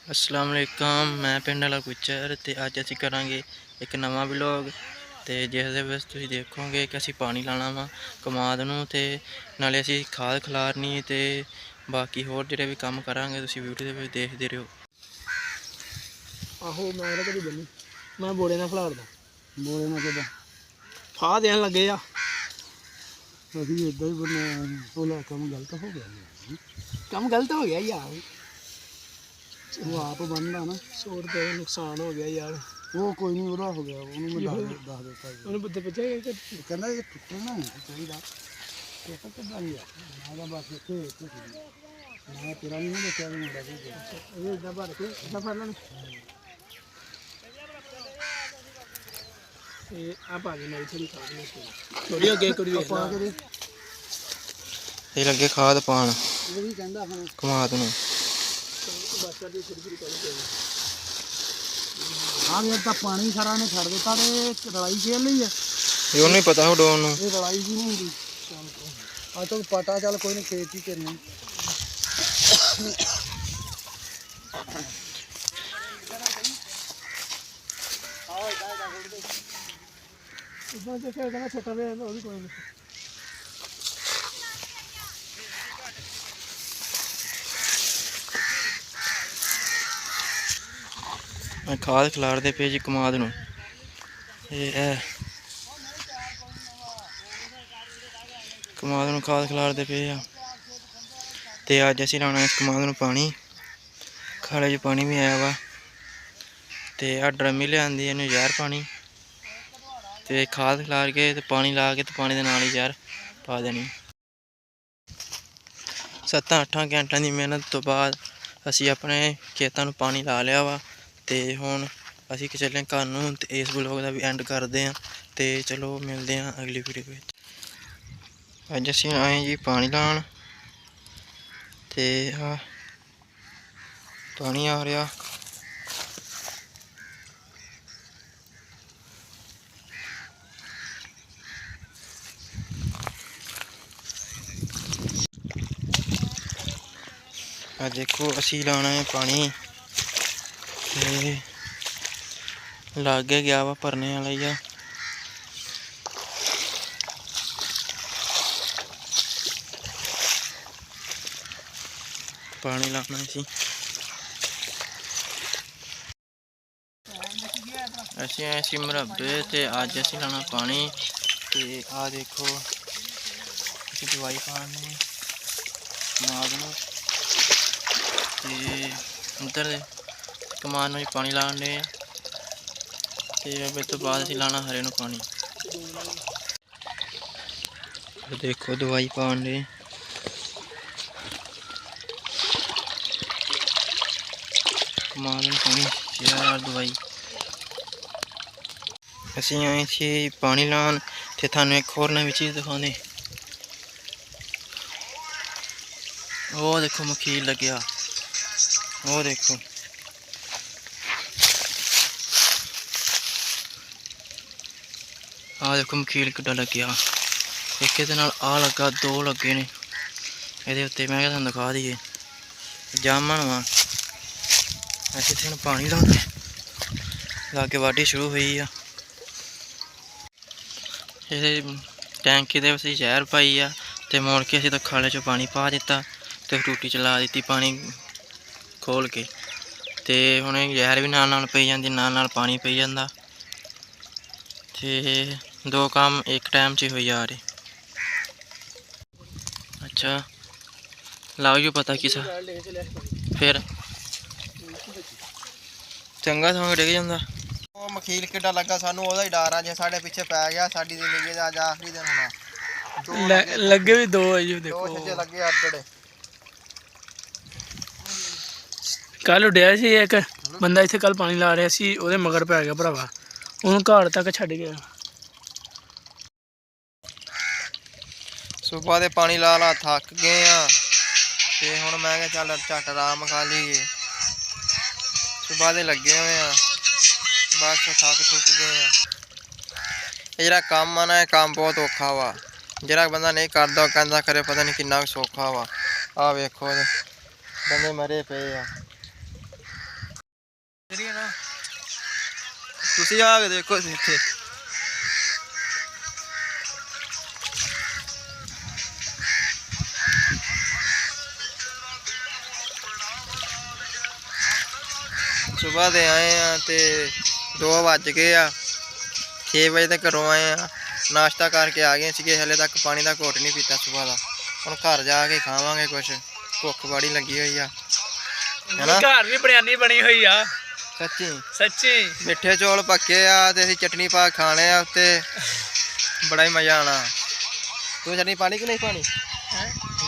अस्सलाम वालेकुम, मैं पिंड वाला गुज्जर ते अज असीं करांगे एक नवां व्लॉग। ते जिसदे विच तुसीं देखोगे कि असीं पानी लाना वा कमाद नूं ते नाले असीं खाद खलारनी ते बाकी होर जिहड़े भी कम्म करांगे तुसीं वीडियो दे विच देखदे रहिओ। आहो मैं कदी बनी मैं बोरे ना खलारदा बोरे ना किदा खा देन लगे आ अभी इदा ही बना बोला काम गलत हो गया यार वो आप बनना ना 100 रुपये का नुकसान हो गया यार वो कोई नहीं बुरा हो गया उन्होंने मैं दस देता उन्हें बदले बचे कहना ये टुकना नहीं चाहिए कैसा कर डाल लिया मैं बस के मैं तेरा नहीं देखा मुंडा ये इदा भर के इदा भर लेना ये आप आ गए मेरी थोड़ी अगे करी पा के ਇਹ ਲੱਗੇ ਖਾਦ ਪਾਣ वो भी कहंदा हम ਕਮਾਦ ਨੂੰ। बस कर दी थोड़ी करी हाँ यार तो पानी सारा ने छड़ दिता ते लड़ाई खेल ली है ਇਹ ਉਹਨੂੰ ਹੀ ਪਤਾ ਹੋ ਡੋਨ ਨੂੰ। ये लड़ाई भी नहीं हुंदी आज तो पता चल कोई नहीं खेत ही करनी इतना से खेल देना छोटा भी है कोई नहीं मैं खाद खिलारदे पे जी कमाद नूं। कमाद नूं खाद खिलारदे पे आ ते अज असीं लाना इस कमाद नूं पानी। खाले च पानी भी आया वा ते आ ड्रमी लिआंदी इहनूं जहर पानी ते खाद खिलार के ते पानी ला के ते पानी दे नाल ही जहर पा देनी। 7-8 घंटिਆਂ ਦੀ ਮਿਹਨਤ ਤੋਂ ਬਾਅਦ ਅਸੀਂ ਆਪਣੇ ਖੇਤਾਂ ਨੂੰ ਪਾਣੀ ਲਾ ਲਿਆ ਵਾ ਤੇ ਹੁਣ ਅਸੀਂ ਚੱਲੇ ਘਰ ਨੂੰ ਤੇ ਇਸ ਵਲੌਗ ਦਾ ਵੀ ਐਂਡ ਕਰਦੇ ਹਾਂ ਤੇ ਚਲੋ ਮਿਲਦੇ ਹਾਂ ਅਗਲੀ ਵੀਡੀਓ ਵਿੱਚ। ਅੱਜ ਅਸੀਂ ਆਏ ਜੀ ਪਾਣੀ ਲਾਉਣ ਤੇ ਆ ਪਾਣੀ ਆ ਰਿਹਾ आ देखो असी लाना है पानी ते लागे गया वा भरने वाला ही आ। पानी लाना असी आए सी मरब्बे ते अज असी लाना पानी ते आ देखो असी दवाई पाने कमाद नूं ते उधर कमाद नूं पानी लाने ते इस तो बाद असीं लाना हरे नूं पानी। देखो दवाई पान दे कमाद नूं पानी यार दवाई असीं आए सी पानी लान ते थानूं एक होर नवीं चीज़ दिखाने। वो देखो मखीर लग्या वो देखो आ देखो मखीर किड्डा लग्या एक इहदे नाल आ लगा दो लगे ने इहदे उत्ते मैं क्या तुहानूं दिखा दईए जामन वा असीं इत्थे हुण पानी लाने लागे वाढी शुरू हुई आ। इहदे टैंकी दे असीं जहर पाई आ ते मुड़ के असीं तो खाले चों पानी पा दित्ता ते टूटी चला दी पानी खोल के ते हुण जहर भी नाल नाल पई जांदी नाल नाल पानी पई जांदा ते दो काम एक टाइम च हो जा रहे। अच्छा लाओ जो पता किसा फिर चंगा थोड़ा डिग जांदा। ਉਹ ਮਖੀਲ ਕਿੱਡਾ ਲੱਗਾ ਸਾਨੂੰ ਉਹਦਾ ਹੀ ਡਰ ਆ ਜੇ ਸਾਡੇ ਪਿੱਛੇ ਪੈ ਗਿਆ ਸਾਡੀ ਜ਼ਿੰਦਗੀ ਦਾ ਅੱਜ ਆਖਰੀ ਦਿਨ ਹੋਣਾ। लगे भी दो है जी ਦੋ देखो ਛੱਜੇ ਲੱਗੇ ਅੱਡੜੇ कल उड्या सी एक बंदा इत्थे कल पानी ला रहा सी ओहदे मगर पै गया भरावा ਉਹਨੂੰ ਘਾੜ तक छड्ड गया। ਸੁਬਾ ਦੇ ਪਾਣੀ ਲਾ ਲਾ ਥੱਕ ਗਏ ਆ ਤੇ ਹੁਣ ਮੈਂ ਕਿਹਾ ਚੱਲ ਝੱਟ ਆਰਾਮ ਖਾ ਲਈਏ ਸੁਬਾ ਦੇ ਲੱਗੇ ਹੋਏ ਆ ਬਸ ਥੱਕ ਥੁੱਕ ਗਏ ਆ। ਇਹ ਜਿਹੜਾ ਕੰਮ ਆ ਨਾ ਇਹ ਕੰਮ ਬਹੁਤ ਔਖਾ ਵਾ ਜਿਹੜਾ ਬੰਦਾ ਨਹੀਂ ਕਰਦਾ ਉਹ ਕਹਿੰਦਾ ਖਰੇ ਪਤਾ ਨਹੀਂ ਕਿੰਨਾ ਸੌਖਾ ਵਾ। ਆ ਵੇਖੋ ਬੰਦੇ ਮਰੇ ਪਏ ਆ ਤੁਸੀਂ ਆ ਕੇ ਦੇਖੋ ਇੱਥੇ ਸੁਬਾਹ ਦੇ ਆਏ ਆ ਤੇ 2 ਵੱਜ ਗਏ ਆ 6 ਵਜੇ ਤੱਕ ਘਰੋਂ ਆਏ ਆ ਨਾਸ਼ਤਾ ਕਰਕੇ ਆ ਗਏ ਸੀਗੇ ਹਲੇ ਤੱਕ ਪਾਣੀ ਦਾ ਘੁੱਟ ਨਹੀਂ ਪੀਤਾ ਸੁਬਾਹ ਦਾ ਹੁਣ ਘਰ ਜਾ ਕੇ ਖਾਵਾਂਗੇ ਕੁਛ ਭੁੱਖ ਬੜੀ ਲੱਗੀ ਹੋਈ ਆ ਹੈਨਾ ਘਰ ਵੀ ਬਿਰਿਆਨੀ ਬਣੀ ਹੋਈ ਆ ਸੱਚੀ ਮਿੱਠੇ ਚੌਲ ਪੱਕੇ ਆ ਤੇ ਅਸੀਂ ਚਟਨੀ ਪਾ ਖਾਣੇ ਆ ਉੱਤੇ ਬੜਾ ਹੀ ਮਜ਼ਾ ਆਣਾ ਤੂੰ ਚਟਨੀ ਪਾਣੀ ਕਿ ਨਹੀਂ ਪਾਣੀ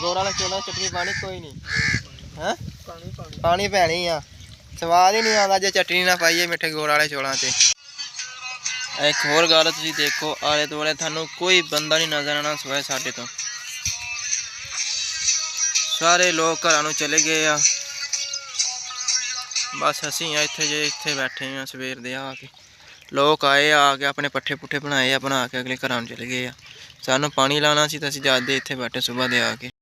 ਗੋਰ ਵਾਲਾ ਚੌਲਾਂ ਚਟਨੀ ਪਾਣੀ ਕੋਈ ਨਹੀਂ ਹੈ ਪਾਣੀ ਪੈਣੀ ਆ ਸਵਾਦ ਹੀ ਨਹੀਂ ਆਉਂਦਾ ਜੇ ਚਟਨੀ ਨਾ ਪਾਈਏ ਮਿੱਠੇ ਗੋਰ ਵਾਲੇ ਚੌਲਾਂ 'ਤੇ ਇੱਕ ਹੋਰ ਗੱਲ ਤੁਸੀਂ ਦੇਖੋ ਆਲੇ ਦੁਆਲੇ ਤੁਹਾਨੂੰ ਕੋਈ ਬੰਦਾ ਨਹੀਂ ਨਜ਼ਰ ਆਉਣਾ ਸਿਵਾਏ ਸਾਡੇ ਤੋਂ ਸਾਰੇ ਲੋਕ ਘਰਾਂ ਨੂੰ ਚਲੇ ਗਏ ਆ ਬਸ ਅਸੀਂ ਆ ਇੱਥੇ ਬੈਠੇ ਆ ਸਵੇਰ ਦੇ ਆ ਕੇ ਲੋਕ ਆਏ ਆ ਕੇ ਆਪਣੇ ਪੱਠੇ ਪੁੱਠੇ ਬਣਾਏ ਆ ਬਣਾ ਕੇ ਅਗਲੇ ਘਰਾਂ ਨੂੰ ਚਲੇ ਗਏ ਆ ਸਾਨੂੰ ਪਾਣੀ ਲਾਉਣਾ ਸੀ ਤਾਂ ਅਸੀਂ ਜਦ ਦੇ ਇੱਥੇ ਬੈਠੇ ਸਵੇਰ ਦੇ ਆ ਕੇ